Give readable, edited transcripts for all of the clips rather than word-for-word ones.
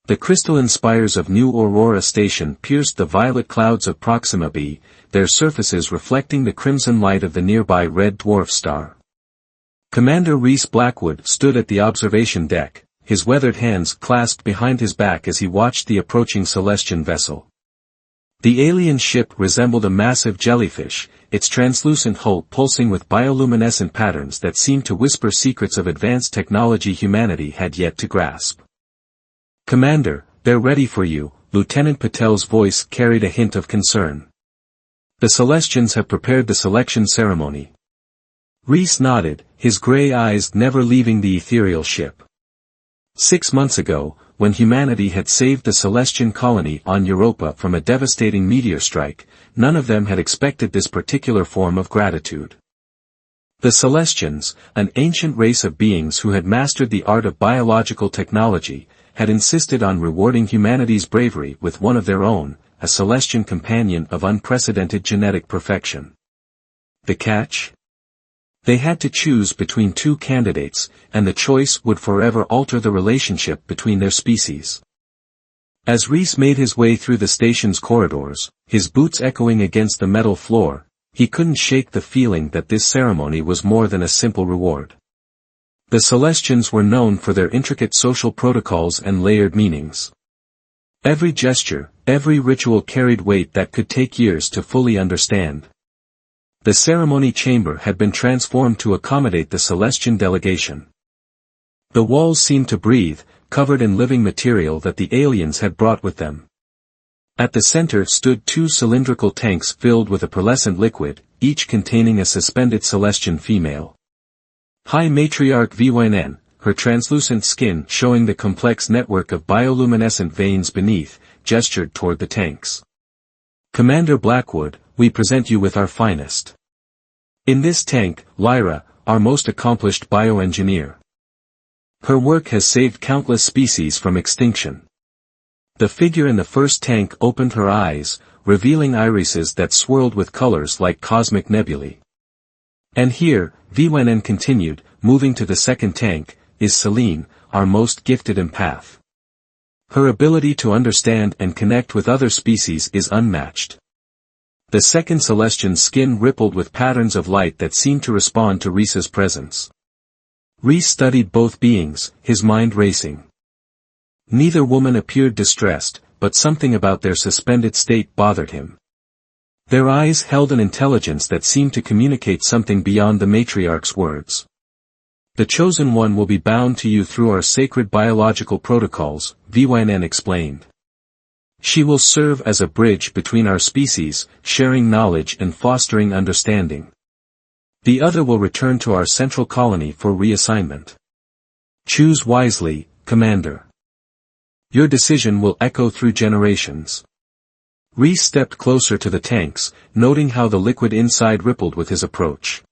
The crystalline spires of New Aurora Station pierced the violet clouds of Proxima b, their surfaces reflecting the crimson light of the nearby red dwarf star. Commander Reese Blackwood stood at the observation deck, his weathered hands clasped behind his back as he watched the approaching Celestian vessel. The alien ship resembled a massive jellyfish, its translucent hull pulsing with bioluminescent patterns that seemed to whisper secrets of advanced technology humanity had yet to grasp. "Commander, they're ready for you," Lieutenant Patel's voice carried a hint of concern. "The Celestians have prepared the selection ceremony." Reese nodded, his gray eyes never leaving the ethereal ship. 6 months ago, when humanity had saved the Celestian colony on Europa from a devastating meteor strike, none of them had expected this particular form of gratitude. The Celestians, an ancient race of beings who had mastered the art of biological technology, had insisted on rewarding humanity's bravery with one of their own, a Celestian companion of unprecedented genetic perfection. The catch? They had to choose between 2 candidates, and the choice would forever alter the relationship between their species. As Reese made his way through the station's corridors, his boots echoing against the metal floor, he couldn't shake the feeling that this ceremony was more than a simple reward. The Celestians were known for their intricate social protocols and layered meanings. Every gesture, every ritual carried weight that could take years to fully understand. The ceremony chamber had been transformed to accommodate the Celestian delegation. The walls seemed to breathe, covered in living material that the aliens had brought with them. At the center stood 2 cylindrical tanks filled with a pearlescent liquid, each containing a suspended Celestian female. High Matriarch VYNN, her translucent skin showing the complex network of bioluminescent veins beneath, gestured toward the tanks. "Commander Blackwood, we present you with our finest. In this tank, Lyra, our most accomplished bioengineer. Her work has saved countless species from extinction." The figure in the first tank opened her eyes, revealing irises that swirled with colors like cosmic nebulae. "And here," VYNN continued, moving to the second tank, "is Celine, our most gifted empath. Her ability to understand and connect with other species is unmatched." The second Celestian's skin rippled with patterns of light that seemed to respond to Reese's presence. Reese studied both beings, his mind racing. Neither woman appeared distressed, but something about their suspended state bothered him. Their eyes held an intelligence that seemed to communicate something beyond the matriarch's words. "The chosen one will be bound to you through our sacred biological protocols," VYNN explained. "She will serve as a bridge between our species, sharing knowledge and fostering understanding. The other will return to our central colony for reassignment. Choose wisely, Commander. Your decision will echo through generations." Reese stepped closer to the tanks, noting how the liquid inside rippled with his approach.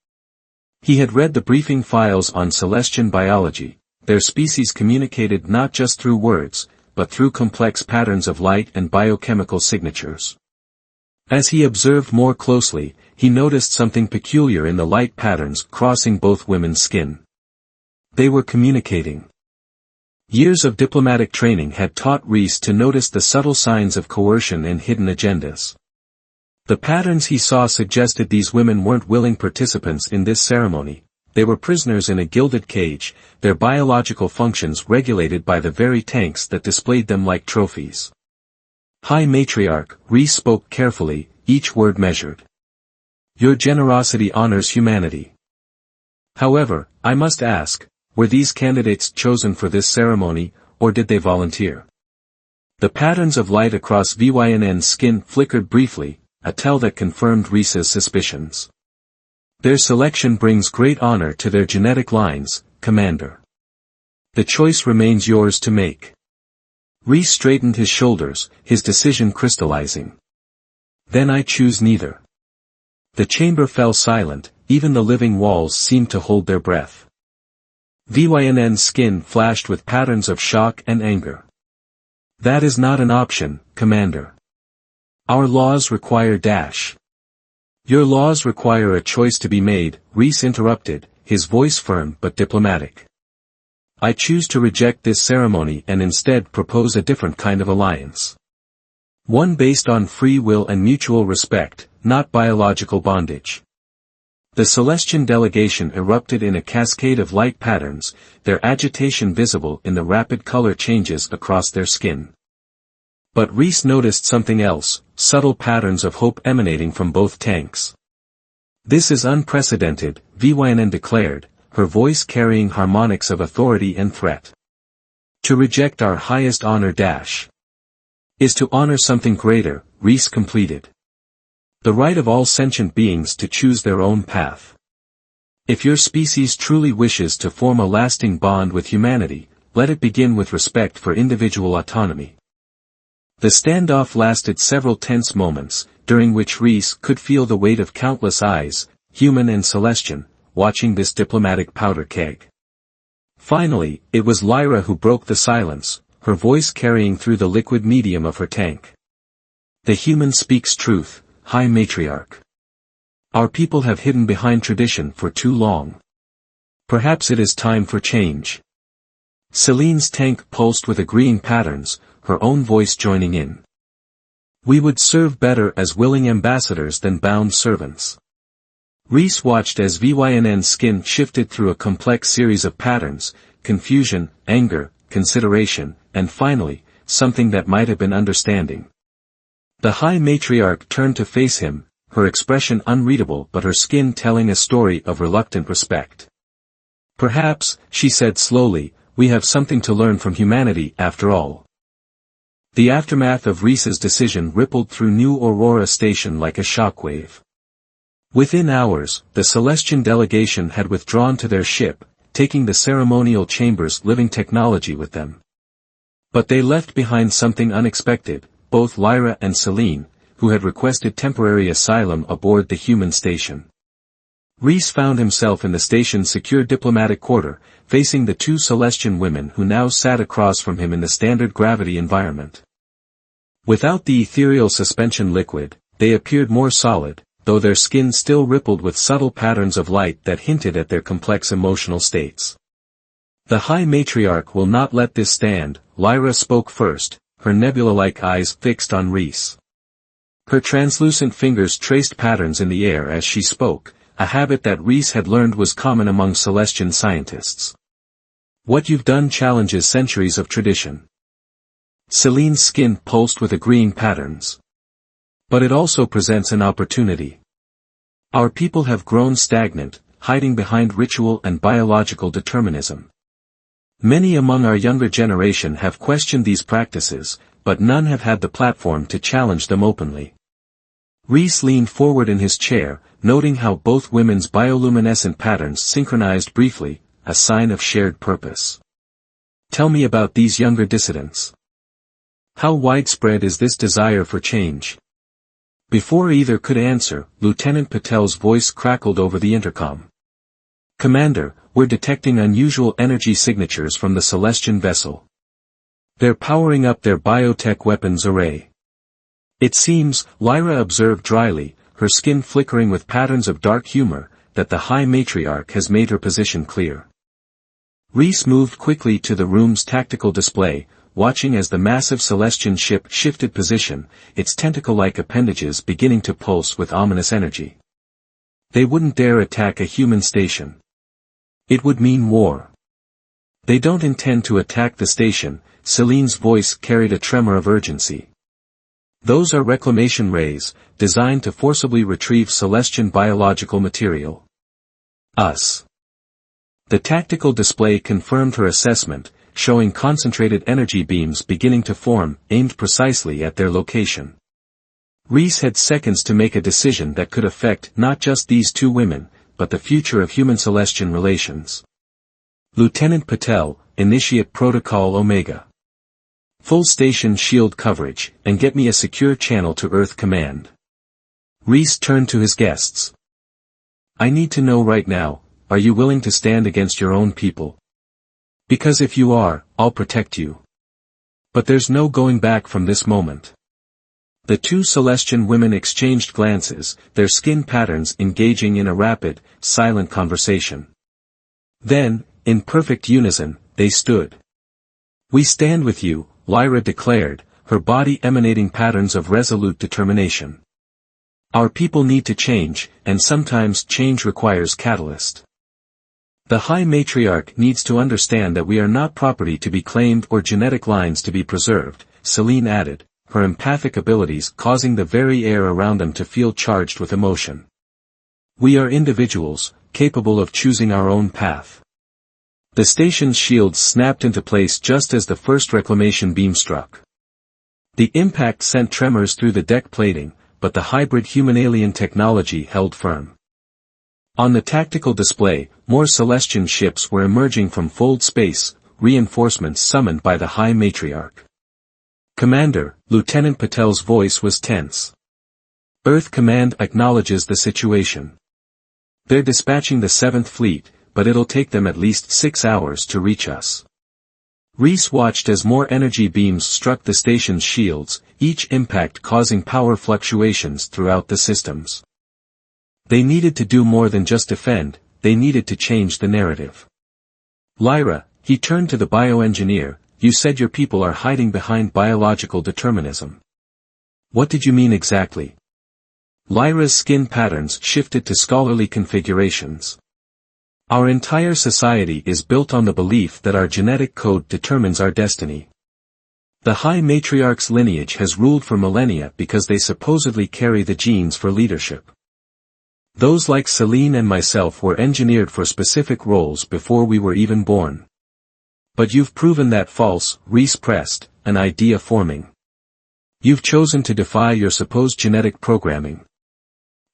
He had read the briefing files on Celestian biology. Their species communicated not just through words, but through complex patterns of light and biochemical signatures. As he observed more closely, he noticed something peculiar in the light patterns crossing both women's skin. They were communicating. Years of diplomatic training had taught Reese to notice the subtle signs of coercion and hidden agendas. The patterns he saw suggested these women weren't willing participants in this ceremony. They were prisoners in a gilded cage, their biological functions regulated by the very tanks that displayed them like trophies. "High Matriarch," Reese spoke carefully, each word measured. "Your generosity honors humanity. However, I must ask, were these candidates chosen for this ceremony, or did they volunteer?" The patterns of light across VYNN's skin flickered briefly, a tell that confirmed Reese's suspicions. "Their selection brings great honor to their genetic lines, Commander. The choice remains yours to make." Reese straightened his shoulders, his decision crystallizing. "Then I choose neither." The chamber fell silent, even the living walls seemed to hold their breath. VYNN's skin flashed with patterns of shock and anger. "That is not an option, Commander. Our laws require dash." "Your laws require a choice to be made," Reese interrupted, his voice firm but diplomatic. I choose to reject this ceremony and instead propose a different kind of alliance. One based on free will and mutual respect, not biological bondage. The Celestian delegation erupted in a cascade of light patterns, their agitation visible in the rapid color changes across their skin. But Reese noticed something else, subtle patterns of hope emanating from both tanks. This is unprecedented, Vyyn declared, her voice carrying harmonics of authority and threat. To reject our highest honor is to honor something greater, Reese completed. The right of all sentient beings to choose their own path. If your species truly wishes to form a lasting bond with humanity, let it begin with respect for individual autonomy. The standoff lasted several tense moments, during which Reese could feel the weight of countless eyes, human and celestian, watching this diplomatic powder keg. Finally, it was Lyra who broke the silence, her voice carrying through the liquid medium of her tank. The human speaks truth, High Matriarch. Our people have hidden behind tradition for too long. Perhaps it is time for change. Celine's tank pulsed with agreeing patterns, her own voice joining in. We would serve better as willing ambassadors than bound servants. Reese watched as Vyyn's skin shifted through a complex series of patterns, confusion, anger, consideration, and finally, something that might have been understanding. The High Matriarch turned to face him, her expression unreadable but her skin telling a story of reluctant respect. Perhaps, she said slowly, we have something to learn from humanity after all. The aftermath of Reese's decision rippled through New Aurora Station like a shockwave. Within hours, the Celestian delegation had withdrawn to their ship, taking the ceremonial chamber's living technology with them. But they left behind something unexpected. Both Lyra and Celine, who had requested temporary asylum aboard the human station. Reese found himself in the station's secure diplomatic quarter, facing the two Celestian women who now sat across from him in the standard gravity environment. Without the ethereal suspension liquid, they appeared more solid, though their skin still rippled with subtle patterns of light that hinted at their complex emotional states. The High Matriarch will not let this stand, Lyra spoke first, her nebula-like eyes fixed on Reese. Her translucent fingers traced patterns in the air as she spoke, a habit that Reese had learned was common among Celestian scientists. What you've done challenges centuries of tradition. Celine's skin pulsed with agreeing patterns. But it also presents an opportunity. Our people have grown stagnant, hiding behind ritual and biological determinism. Many among our younger generation have questioned these practices, but none have had the platform to challenge them openly. Reese leaned forward in his chair, noting how both women's bioluminescent patterns synchronized briefly, a sign of shared purpose. Tell me about these younger dissidents. How widespread is this desire for change? Before either could answer, Lieutenant Patel's voice crackled over the intercom. Commander, we're detecting unusual energy signatures from the Celestian vessel. They're powering up their biotech weapons array. It seems, Lyra observed dryly, her skin flickering with patterns of dark humor, that the High Matriarch has made her position clear. Reese moved quickly to the room's tactical display, watching as the massive Celestian ship shifted position, its tentacle-like appendages beginning to pulse with ominous energy. They wouldn't dare attack a human station. It would mean war. They don't intend to attack the station, Celine's voice carried a tremor of urgency. Those are reclamation rays, designed to forcibly retrieve Celestian biological material. Us. The tactical display confirmed her assessment, showing concentrated energy beams beginning to form, aimed precisely at their location. Reese had seconds to make a decision that could affect not just these two women, but the future of human-Celestian relations. Lieutenant Patel, initiate Protocol Omega. Full station shield coverage, and get me a secure channel to Earth Command. Reese turned to his guests. I need to know right now, are you willing to stand against your own people? Because if you are, I'll protect you. But there's no going back from this moment. The two Celestian women exchanged glances, their skin patterns engaging in a rapid, silent conversation. Then, in perfect unison, they stood. "We stand with you," Lyra declared, her body emanating patterns of resolute determination. "Our people need to change, and sometimes change requires catalyst. The High Matriarch needs to understand that we are not property to be claimed or genetic lines to be preserved," Selene added, her empathic abilities causing the very air around them to feel charged with emotion. "We are individuals, capable of choosing our own path." The station's shields snapped into place just as the first reclamation beam struck. The impact sent tremors through the deck plating, but the hybrid human-alien technology held firm. On the tactical display, more Celestian ships were emerging from fold space, reinforcements summoned by the High Matriarch. "Commander," Lieutenant Patel's voice was tense. "Earth Command acknowledges the situation. They're dispatching the 7th Fleet, but it'll take them at least 6 hours to reach us." Reese watched as more energy beams struck the station's shields, each impact causing power fluctuations throughout the systems. They needed to do more than just defend, they needed to change the narrative. "Lyra," he turned to the bioengineer, "you said your people are hiding behind biological determinism. What did you mean exactly?" Lyra's skin patterns shifted to scholarly configurations. "Our entire society is built on the belief that our genetic code determines our destiny. The High Matriarch's lineage has ruled for millennia because they supposedly carry the genes for leadership. Those like Selene and myself were engineered for specific roles before we were even born. But you've proven that false," Reese pressed, an idea forming. "You've chosen to defy your supposed genetic programming."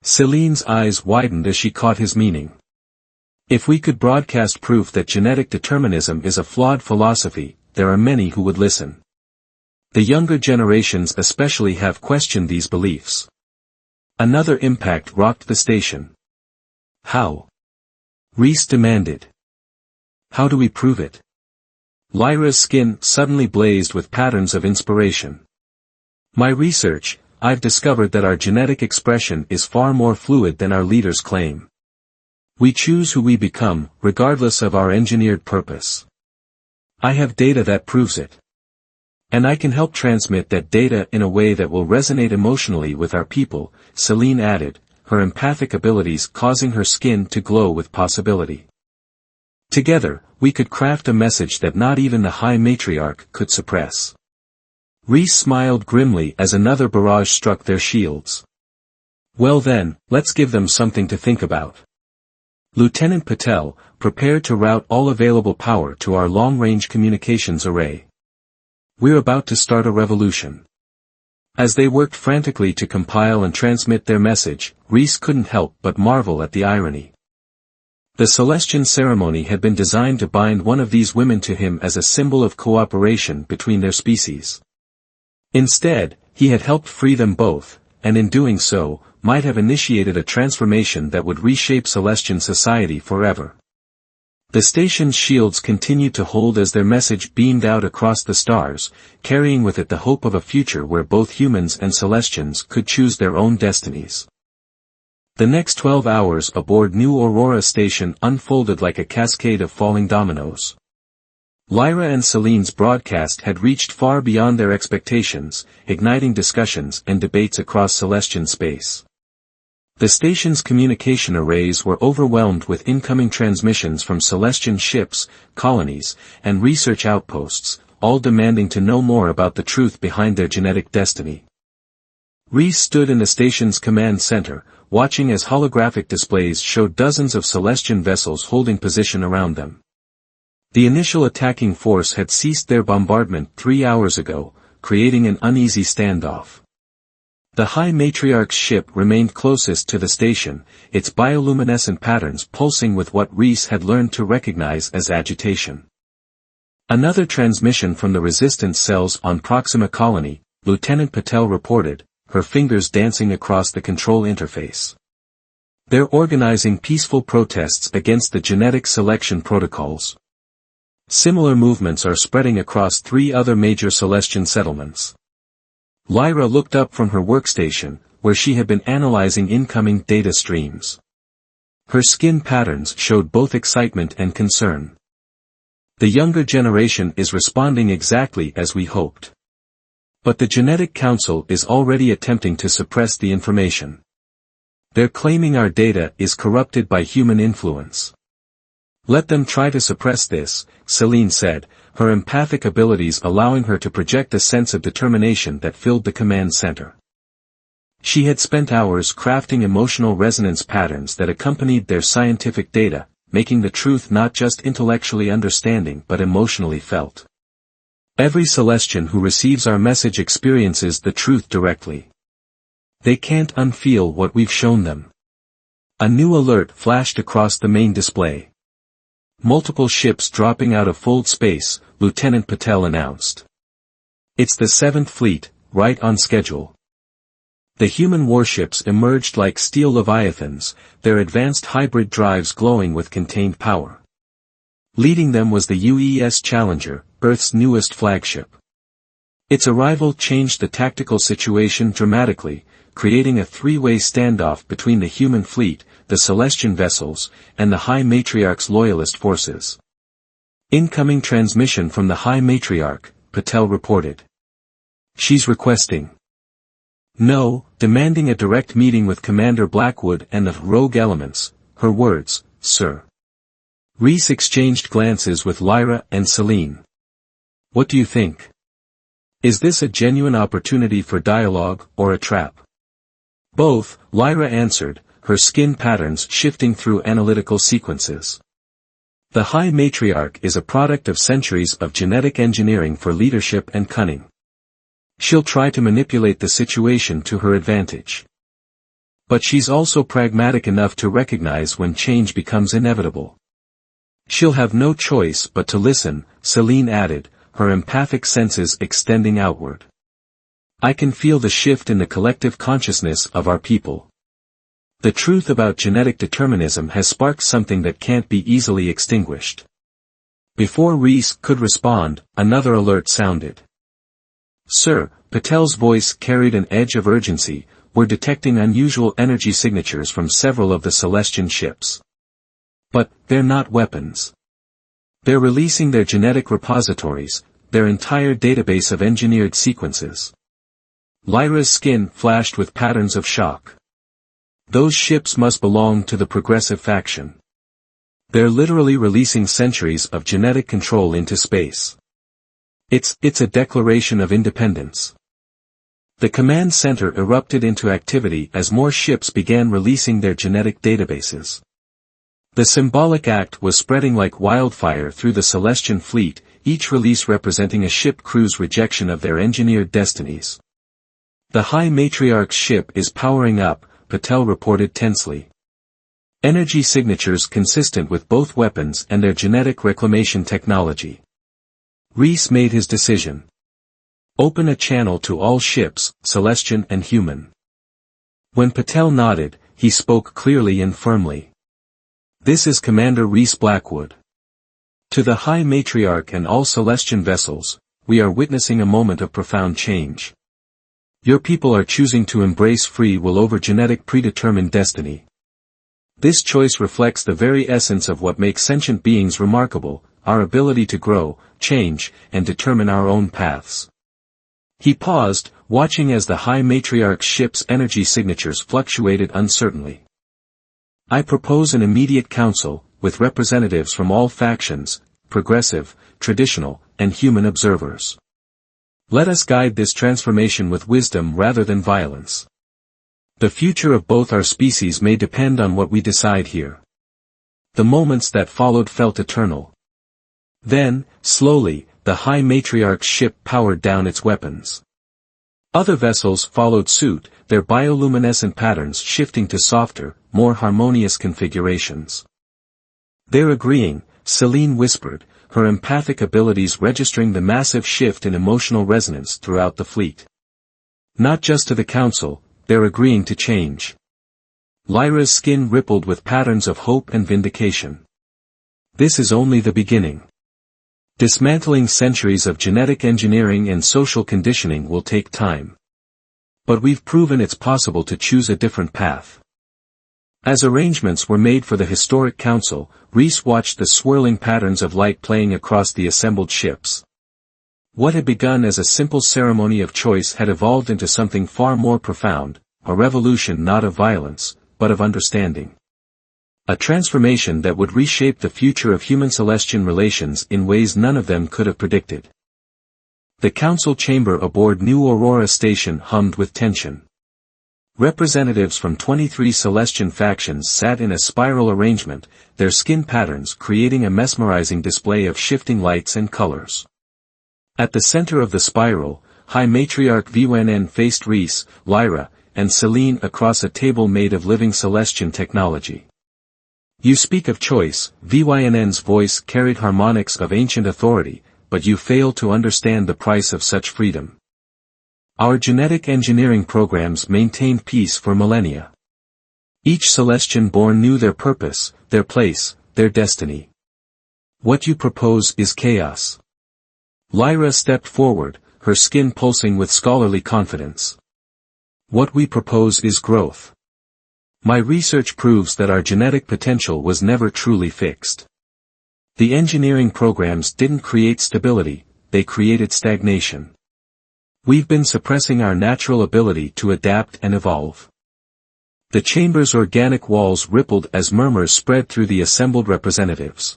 Selene's eyes widened as she caught his meaning. "If we could broadcast proof that genetic determinism is a flawed philosophy, there are many who would listen. The younger generations especially have questioned these beliefs." Another impact rocked the station. "How?" Reese demanded. "How do we prove it?" Lyra's skin suddenly blazed with patterns of inspiration. "My research, I've discovered that our genetic expression is far more fluid than our leaders claim. We choose who we become, regardless of our engineered purpose. I have data that proves it. And I can help transmit that data in a way that will resonate emotionally with our people," Selene added, her empathic abilities causing her skin to glow with possibility. "Together, we could craft a message that not even the High Matriarch could suppress." Reese smiled grimly as another barrage struck their shields. "Well then, let's give them something to think about. Lieutenant Patel, prepare to route all available power to our long-range communications array. We're about to start a revolution." As they worked frantically to compile and transmit their message, Reese couldn't help but marvel at the irony. The Celestian ceremony had been designed to bind one of these women to him as a symbol of cooperation between their species. Instead, he had helped free them both, and in doing so, might have initiated a transformation that would reshape Celestian society forever. The station's shields continued to hold as their message beamed out across the stars, carrying with it the hope of a future where both humans and Celestians could choose their own destinies. The next 12 hours aboard New Aurora Station unfolded like a cascade of falling dominoes. Lyra and Selene's broadcast had reached far beyond their expectations, igniting discussions and debates across Celestian space. The station's communication arrays were overwhelmed with incoming transmissions from Celestian ships, colonies, and research outposts, all demanding to know more about the truth behind their genetic destiny. Reese stood in the station's command center, watching as holographic displays showed dozens of Celestian vessels holding position around them. The initial attacking force had ceased their bombardment 3 hours ago, creating an uneasy standoff. The High Matriarch's ship remained closest to the station, its bioluminescent patterns pulsing with what Reese had learned to recognize as agitation. Another transmission from the resistance cells on Proxima Colony, Lieutenant Patel reported, her fingers dancing across the control interface. "They're organizing peaceful protests against the genetic selection protocols. Similar movements are spreading across 3 other major Celestian settlements." Lyra looked up from her workstation, where she had been analyzing incoming data streams. Her skin patterns showed both excitement and concern. The younger generation is responding exactly as we hoped. But the Genetic Council is already attempting to suppress the information. They're claiming our data is corrupted by human influence. Let them try to suppress this, Celine said, her empathic abilities allowing her to project a sense of determination that filled the command center. She had spent hours crafting emotional resonance patterns that accompanied their scientific data, making the truth not just intellectually understanding but emotionally felt. Every Celestian who receives our message experiences the truth directly. They can't unfeel what we've shown them. A new alert flashed across the main display. Multiple ships dropping out of fold space, Lieutenant Patel announced. It's the 7th Fleet, right on schedule. The human warships emerged like steel leviathans, their advanced hybrid drives glowing with contained power. Leading them was the UES Challenger, Earth's newest flagship. Its arrival changed the tactical situation dramatically, creating a three-way standoff between the human fleet, the Celestian vessels, and the High Matriarch's loyalist forces. Incoming transmission from the High Matriarch, Patel reported. She's requesting. No, demanding a direct meeting with Commander Blackwood and the rogue elements, her words, sir. Reese exchanged glances with Lyra and Celine. What do you think? Is this a genuine opportunity for dialogue, or a trap? Both, Lyra answered, her skin patterns shifting through analytical sequences. The High Matriarch is a product of centuries of genetic engineering for leadership and cunning. She'll try to manipulate the situation to her advantage. But she's also pragmatic enough to recognize when change becomes inevitable. She'll have no choice but to listen, Celine added, her empathic senses extending outward. I can feel the shift in the collective consciousness of our people. The truth about genetic determinism has sparked something that can't be easily extinguished. Before Reese could respond, another alert sounded. Sir, Patel's voice carried an edge of urgency, we're detecting unusual energy signatures from several of the Celestian ships. But, they're not weapons. They're releasing their genetic repositories, their entire database of engineered sequences. Lyra's skin flashed with patterns of shock. Those ships must belong to the progressive faction. They're literally releasing centuries of genetic control into space. It's a declaration of independence. The command center erupted into activity as more ships began releasing their genetic databases. The symbolic act was spreading like wildfire through the Celestian fleet, each release representing a ship crew's rejection of their engineered destinies. The High Matriarch's ship is powering up, Patel reported tensely. Energy signatures consistent with both weapons and their genetic reclamation technology. Reese made his decision. Open a channel to all ships, Celestian and human. When Patel nodded, he spoke clearly and firmly. This is Commander Reese Blackwood. To the High Matriarch and all Celestian vessels, we are witnessing a moment of profound change. Your people are choosing to embrace free will over genetic predetermined destiny. This choice reflects the very essence of what makes sentient beings remarkable, our ability to grow, change, and determine our own paths. He paused, watching as the High Matriarch's ship's energy signatures fluctuated uncertainly. I propose an immediate council, with representatives from all factions, progressive, traditional, and human observers. Let us guide this transformation with wisdom rather than violence. The future of both our species may depend on what we decide here. The moments that followed felt eternal. Then, slowly, the High Matriarch's ship powered down its weapons. Other vessels followed suit, their bioluminescent patterns shifting to softer, more harmonious configurations. They're agreeing, Celine whispered, her empathic abilities registering the massive shift in emotional resonance throughout the fleet. Not just to the Council, they're agreeing to change. Lyra's skin rippled with patterns of hope and vindication. This is only the beginning. Dismantling centuries of genetic engineering and social conditioning will take time. But we've proven it's possible to choose a different path. As arrangements were made for the historic council, Reese watched the swirling patterns of light playing across the assembled ships. What had begun as a simple ceremony of choice had evolved into something far more profound, a revolution not of violence, but of understanding. A transformation that would reshape the future of human-Celestian relations in ways none of them could have predicted. The council chamber aboard New Aurora Station hummed with tension. Representatives from 23 Celestian factions sat in a spiral arrangement, their skin patterns creating a mesmerizing display of shifting lights and colors. At the center of the spiral, High Matriarch Vynn faced Reese, Lyra, and Celine across a table made of living Celestian technology. You speak of choice, Vynn's voice carried harmonics of ancient authority, but you fail to understand the price of such freedom. Our genetic engineering programs maintained peace for millennia. Each Celestian born knew their purpose, their place, their destiny. What you propose is chaos. Lyra stepped forward, her skin pulsing with scholarly confidence. What we propose is growth. My research proves that our genetic potential was never truly fixed. The engineering programs didn't create stability, they created stagnation. We've been suppressing our natural ability to adapt and evolve. The chamber's organic walls rippled as murmurs spread through the assembled representatives.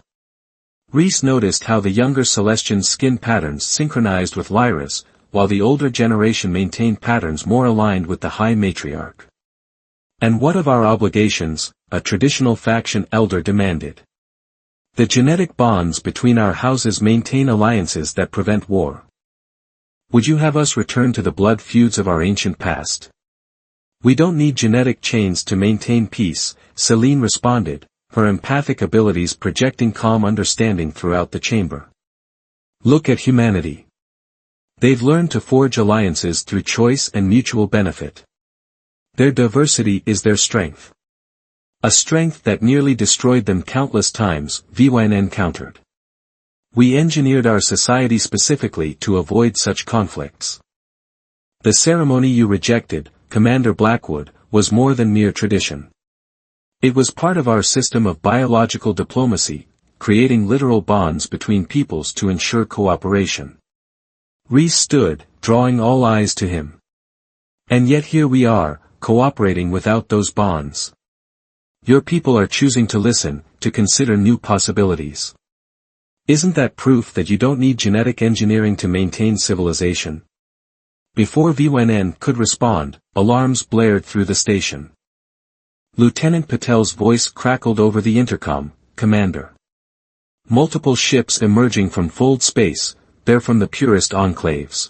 Reese noticed how the younger Celestian's skin patterns synchronized with Lyra's, while the older generation maintained patterns more aligned with the High Matriarch. And what of our obligations? A traditional faction elder demanded. The genetic bonds between our houses maintain alliances that prevent war. Would you have us return to the blood feuds of our ancient past? We don't need genetic chains to maintain peace, Celine responded, her empathic abilities projecting calm understanding throughout the chamber. Look at humanity. They've learned to forge alliances through choice and mutual benefit. Their diversity is their strength. A strength that nearly destroyed them countless times, Vynn countered. We engineered our society specifically to avoid such conflicts. The ceremony you rejected, Commander Blackwood, was more than mere tradition. It was part of our system of biological diplomacy, creating literal bonds between peoples to ensure cooperation. Reese stood, drawing all eyes to him. And yet here we are, cooperating without those bonds. Your people are choosing to listen, to consider new possibilities. Isn't that proof that you don't need genetic engineering to maintain civilization? Before Vynn could respond, alarms blared through the station. Lieutenant Patel's voice crackled over the intercom, Commander. Multiple ships emerging from fold space, they're from the Purist Enclaves.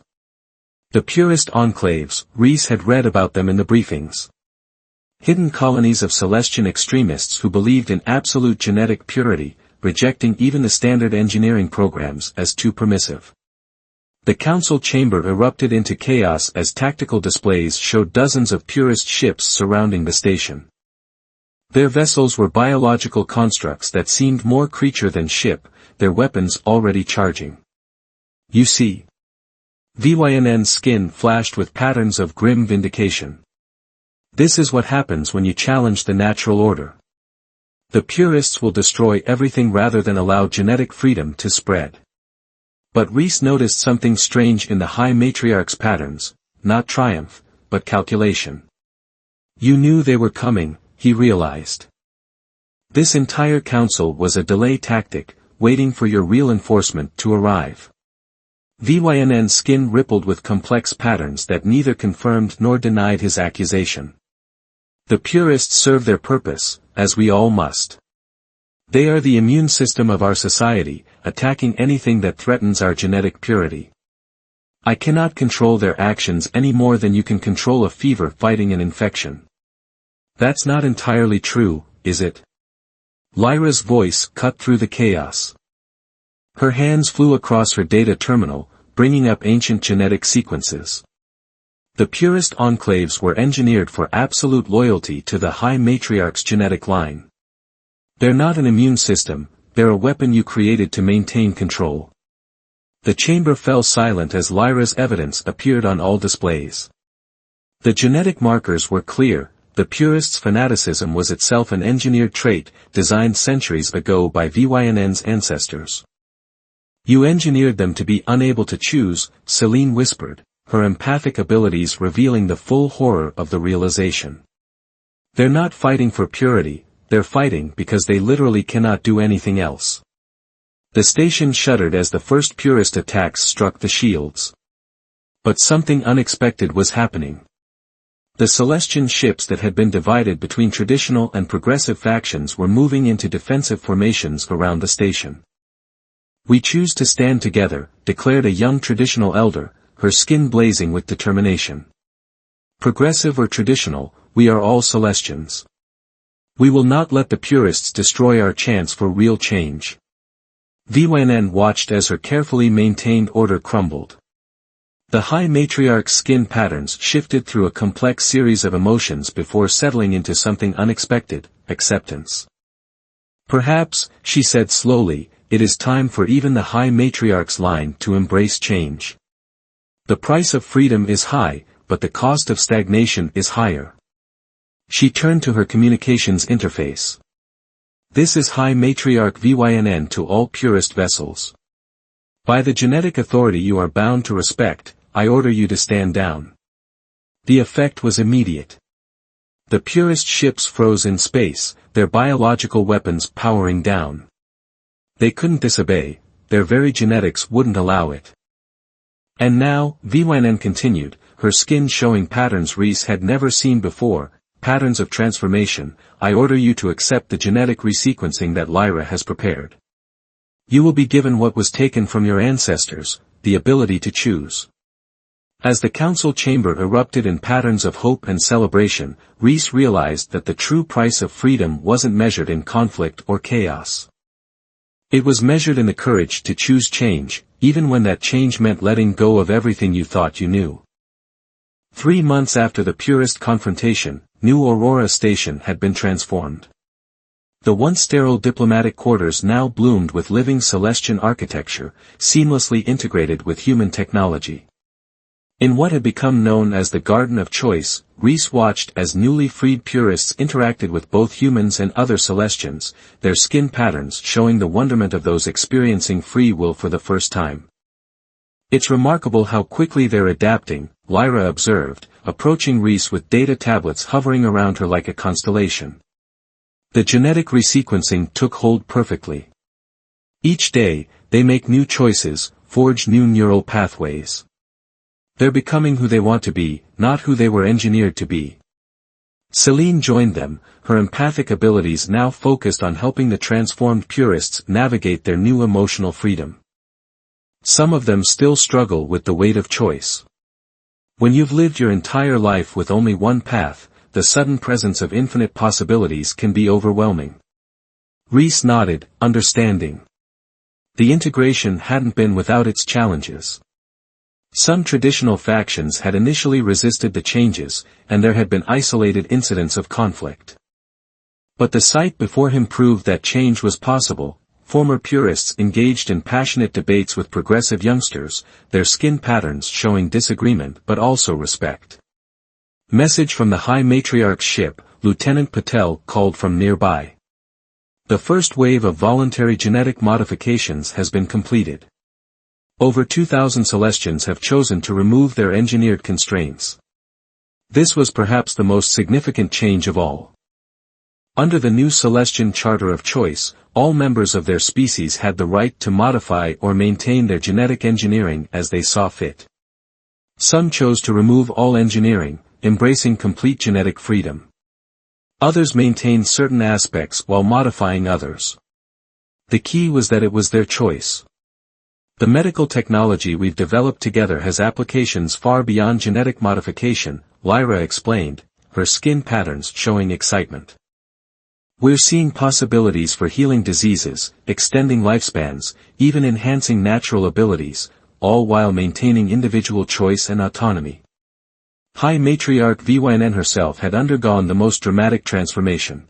The Purist Enclaves, Reese had read about them in the briefings. Hidden colonies of Celestian extremists who believed in absolute genetic purity, rejecting even the standard engineering programs as too permissive. The council chamber erupted into chaos as tactical displays showed dozens of Purist ships surrounding the station. Their vessels were biological constructs that seemed more creature than ship, their weapons already charging. You see. Vynn's skin flashed with patterns of grim vindication. This is what happens when you challenge the natural order. The purists will destroy everything rather than allow genetic freedom to spread. But Reese noticed something strange in the High Matriarch's patterns, not triumph, but calculation. You knew they were coming, he realized. This entire council was a delay tactic, waiting for your real enforcement to arrive. Vynn's skin rippled with complex patterns that neither confirmed nor denied his accusation. The purists serve their purpose, as we all must. They are the immune system of our society, attacking anything that threatens our genetic purity. I cannot control their actions any more than you can control a fever fighting an infection. That's not entirely true, is it? Lyra's voice cut through the chaos. Her hands flew across her data terminal, bringing up ancient genetic sequences. The Purist Enclaves were engineered for absolute loyalty to the High Matriarch's genetic line. They're not an immune system, they're a weapon you created to maintain control. The chamber fell silent as Lyra's evidence appeared on all displays. The genetic markers were clear, the purist's fanaticism was itself an engineered trait, designed centuries ago by VYNN's ancestors. You engineered them to be unable to choose, Celine whispered, her empathic abilities revealing the full horror of the realization. They're not fighting for purity, they're fighting because they literally cannot do anything else. The station shuddered as the first purist attacks struck the shields. But something unexpected was happening. The Celestian ships that had been divided between traditional and progressive factions were moving into defensive formations around the station. We choose to stand together, declared a young traditional elder, her skin blazing with determination. Progressive or traditional, we are all Celestians. We will not let the purists destroy our chance for real change. VYNN watched as her carefully maintained order crumbled. The High Matriarch's skin patterns shifted through a complex series of emotions before settling into something unexpected, acceptance. Perhaps, she said slowly, it is time for even the High Matriarch's line to embrace change. The price of freedom is high, but the cost of stagnation is higher. She turned to her communications interface. This is High Matriarch VYNN to all purist vessels. By the genetic authority you are bound to respect, I order you to stand down. The effect was immediate. The purist ships froze in space, their biological weapons powering down. They couldn't disobey, their very genetics wouldn't allow it. And now, VYNN continued, her skin showing patterns Reese had never seen before, patterns of transformation. I order you to accept the genetic resequencing that Lyra has prepared. You will be given what was taken from your ancestors, the ability to choose. As the council chamber erupted in patterns of hope and celebration, Reese realized that the true price of freedom wasn't measured in conflict or chaos. It was measured in the courage to choose change, even when that change meant letting go of everything you thought you knew. 3 months after the purist confrontation, New Aurora Station had been transformed. The once sterile diplomatic quarters now bloomed with living Celestian architecture, seamlessly integrated with human technology. In what had become known as the Garden of Choice, Reese watched as newly freed purists interacted with both humans and other Celestians, their skin patterns showing the wonderment of those experiencing free will for the first time. It's remarkable how quickly they're adapting, Lyra observed, approaching Reese with data tablets hovering around her like a constellation. The genetic resequencing took hold perfectly. Each day, they make new choices, forge new neural pathways. They're becoming who they want to be, not who they were engineered to be. Celine joined them, her empathic abilities now focused on helping the transformed purists navigate their new emotional freedom. Some of them still struggle with the weight of choice. When you've lived your entire life with only one path, the sudden presence of infinite possibilities can be overwhelming. Reese nodded, understanding. The integration hadn't been without its challenges. Some traditional factions had initially resisted the changes, and there had been isolated incidents of conflict. But the sight before him proved that change was possible. Former purists engaged in passionate debates with progressive youngsters, their skin patterns showing disagreement but also respect. Message from the High Matriarch's ship, Lieutenant Patel called from nearby. The first wave of voluntary genetic modifications has been completed. Over 2,000 Celestians have chosen to remove their engineered constraints. This was perhaps the most significant change of all. Under the new Celestian Charter of Choice, all members of their species had the right to modify or maintain their genetic engineering as they saw fit. Some chose to remove all engineering, embracing complete genetic freedom. Others maintained certain aspects while modifying others. The key was that it was their choice. The medical technology we've developed together has applications far beyond genetic modification, Lyra explained, her skin patterns showing excitement. We're seeing possibilities for healing diseases, extending lifespans, even enhancing natural abilities, all while maintaining individual choice and autonomy. High Matriarch VYNN herself had undergone the most dramatic transformation.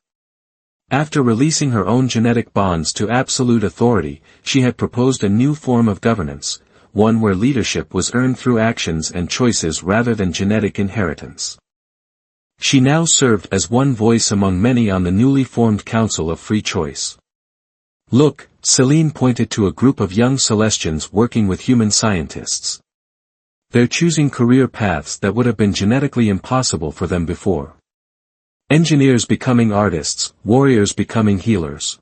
After releasing her own genetic bonds to absolute authority, she had proposed a new form of governance, one where leadership was earned through actions and choices rather than genetic inheritance. She now served as one voice among many on the newly formed Council of Free Choice. Look, Celine pointed to a group of young Celestians working with human scientists. They're choosing career paths that would have been genetically impossible for them before. Engineers becoming artists, warriors becoming healers.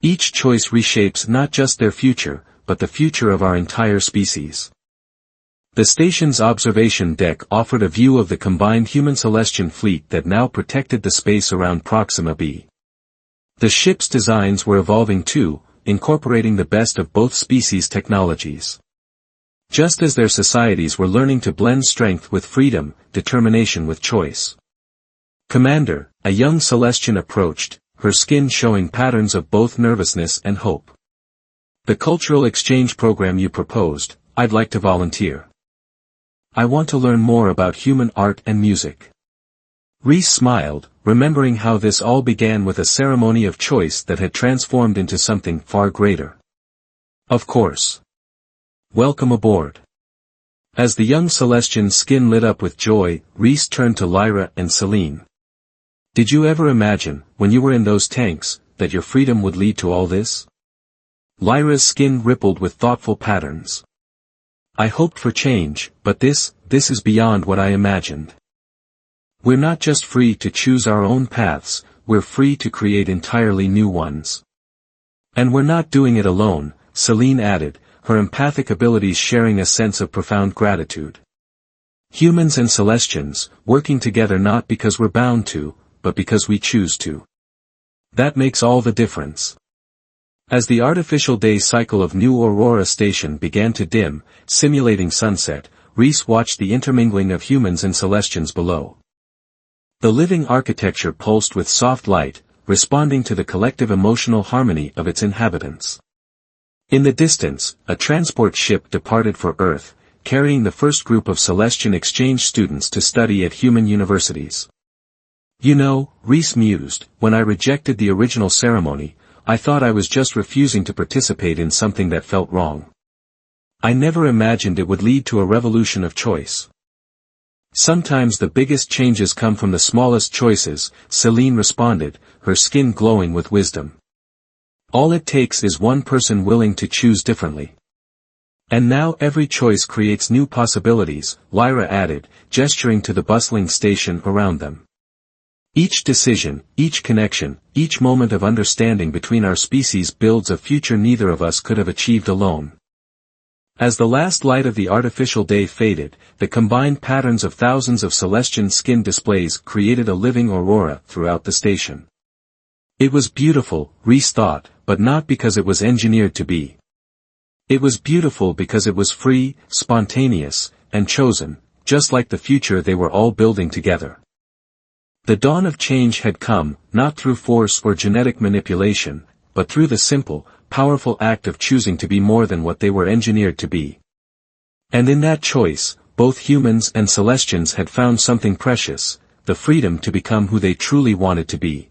Each choice reshapes not just their future, but the future of our entire species. The station's observation deck offered a view of the combined human-Celestian fleet that now protected the space around Proxima b. The ship's designs were evolving too, incorporating the best of both species' technologies. Just as their societies were learning to blend strength with freedom, determination with choice. Commander, a young Celestian approached, her skin showing patterns of both nervousness and hope. The cultural exchange program you proposed, I'd like to volunteer. I want to learn more about human art and music. Reese smiled, remembering how this all began with a ceremony of choice that had transformed into something far greater. Of course. Welcome aboard. As the young Celestian's skin lit up with joy, Reese turned to Lyra and Celine. Did you ever imagine, when you were in those tanks, that your freedom would lead to all this? Lyra's skin rippled with thoughtful patterns. I hoped for change, but this is beyond what I imagined. We're not just free to choose our own paths, we're free to create entirely new ones. And we're not doing it alone, Celine added, her empathic abilities sharing a sense of profound gratitude. Humans and Celestians, working together not because we're bound to, but because we choose to. That makes all the difference. As the artificial day cycle of New Aurora Station began to dim, simulating sunset, Reese watched the intermingling of humans and Celestians below. The living architecture pulsed with soft light, responding to the collective emotional harmony of its inhabitants. In the distance, a transport ship departed for Earth, carrying the first group of Celestian exchange students to study at human universities. You know, Reese mused, when I rejected the original ceremony, I thought I was just refusing to participate in something that felt wrong. I never imagined it would lead to a revolution of choice. Sometimes the biggest changes come from the smallest choices, Celine responded, her skin glowing with wisdom. All it takes is one person willing to choose differently. And now every choice creates new possibilities, Lyra added, gesturing to the bustling station around them. Each decision, each connection, each moment of understanding between our species builds a future neither of us could have achieved alone. As the last light of the artificial day faded, the combined patterns of thousands of Celestian skin displays created a living aurora throughout the station. It was beautiful, Reese thought, but not because it was engineered to be. It was beautiful because it was free, spontaneous, and chosen, just like the future they were all building together. The dawn of change had come, not through force or genetic manipulation, but through the simple, powerful act of choosing to be more than what they were engineered to be. And in that choice, both humans and Celestians had found something precious, the freedom to become who they truly wanted to be.